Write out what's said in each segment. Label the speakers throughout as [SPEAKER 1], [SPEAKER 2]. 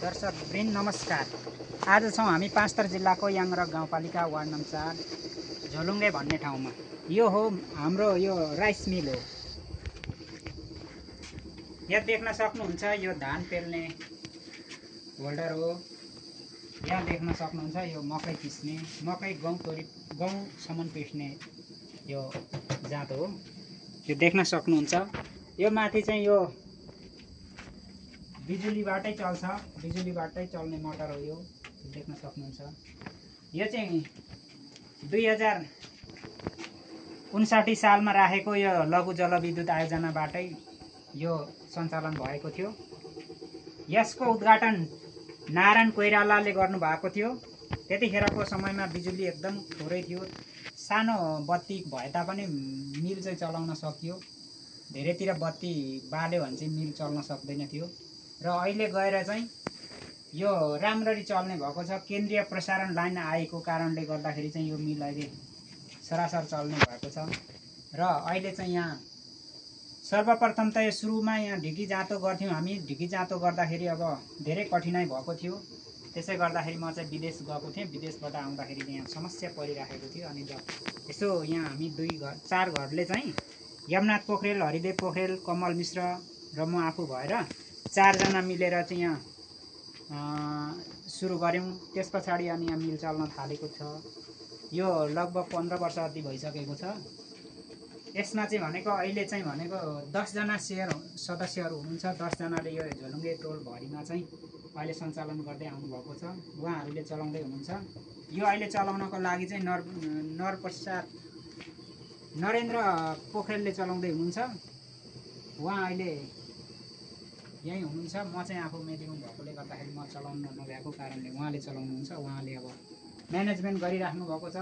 [SPEAKER 1] दर्शक वृन्द नमस्कार। आज छौँ हामी पाँचथर जिल्लाको याङरक गाउँपालिका वार्ड नम्बर 4 झोलुङ्गे भन्ने ठाउँमा। यो हो हाम्रो यो राइस मिल हो। यहाँ देख्न सक्नुहुन्छ यो धान पेल्ने होल्डर हो। यहाँ देख्न सक्नुहुन्छ यो मकै पिस्ने, मकै गहुँसम्म पिस्ने यो जात हो। यो देख्न सक्नुहुन्छ। यो माथि चाहिँ यो बिजुलीबाटै चल्छ, बिजुलीबाटै चल्ने मोटर हो। यो देख्न सक्नुहुन्छ। यो चाहिँ 2059 सालमा राखेको यो लघु जलविद्युत आयोजनाबाटै यो सञ्चालन भएको थियो। यसको उद्घाटन नारायण कोइरालाले गर्नुभएको थियो। त्यतिखेरको समयमा बिजुली एकदम थोरै थियो। सानो बत्ती भए तापनि मिल चाहिँ चलाउन सकियो। धेरैतिर बत्ती बाल्यो भने चाहिँ मिल चल्न सक्दैन थियो। र अहिले गएर चाहिँ यो राम्ररी चल्ने भएको छ। केन्द्रीय प्रसारण लाइन आएको कारणले गर्दाखेरि चाहिँ यो मिल अहिले सरासर चल्ने भएको छ। र अहिले चाहिँ यहाँ सर्वप्रथम त यो सुरुमा यहाँ ढिकी जाँतो गर्थ्यौँ हामी। ढिकी जाँतो गर्दाखेरि अब धेरै कठिनाइ भएको थियो। त्यसै गर्दाखेरि म चाहिँ विदेश गएको थिएँ। विदेशबाट आउँदाखेरि यहाँ समस्या परिराखेको थियो। अनि यसो यहाँ हामी 4 घरले चाहिँ यमनाथ पोखरेल, हरिदेव पोखरेल, कमल मिश्र र म आफू भएर 4 जना मिलेर चाहिँ यहाँ सुरु गऱ्यौँ। त्यस पछाडि अनि यहाँ मिल चल्न थालेको छ। यो लगभग 15 वर्ष जति भइसकेको छ। यसमा चाहिँ भनेको अहिले चाहिँ भनेको 10 जना सदस्यहरू हुनुहुन्छ। 10 जनाले यो झोलुङ्गे टोलभरिमा चाहिँ अहिले सञ्चालन गर्दै आउनुभएको छ। उहाँहरूले चलाउँदै हुनुहुन्छ। यो अहिले चलाउनको लागि चाहिँ नरेन्द्र पोखरेलले चलाउँदै हुनुहुन्छ। उहाँ अहिले यहीँ हुनुहुन्छ। म चाहिँ आफू मेदिङ भएकोले गर्दाखेरि म चलाउन नभएको कारणले उहाँले चलाउनुहुन्छ। उहाँले अब म्यानेजमेन्ट गरिराख्नु भएको छ।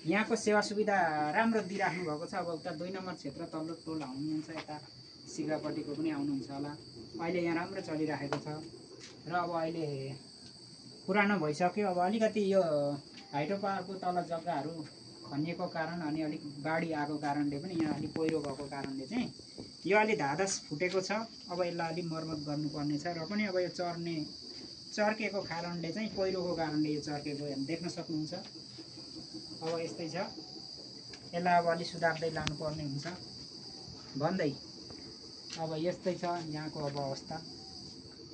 [SPEAKER 1] यहाँको सेवा सुविधा राम्रो दिइराख्नु भएको छ। अब उता 2 नम्बर क्षेत्र तल्लो टोल आउनुहुन्छ, यता सिग्रापट्टिको पनि आउनुहुन्छ होला। अहिले यहाँ राम्रो चलिराखेको छ। र अब अहिले पुरानो भइसक्यो। अब अलिकति यो हाइड्रो पावरको तल जग्गाहरू खनिएको कारण अनि अलिक बाढी आएको कारणले पनि यहाँ अलिक पहिरो गएको कारणले चाहिँ यो अलि धाधस फुटेको छ। अब यसलाई अलिक मर्मत गर्नुपर्ने छ। र पनि अब यो चर्केको कारणले चाहिँ पहिरोको कारणले यो चर्केको देख्न सक्नुहुन्छ। अब यस्तै छ। यसलाई अब अलि सुधार्दै लानुपर्ने हुन्छ भन्दै अब यस्तै छ यहाँको अब अवस्था।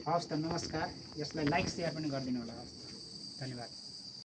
[SPEAKER 1] हवस् त नमस्कार। यसलाई लाइक सेयर पनि गरिदिनु होला। हवस्, धन्यवाद।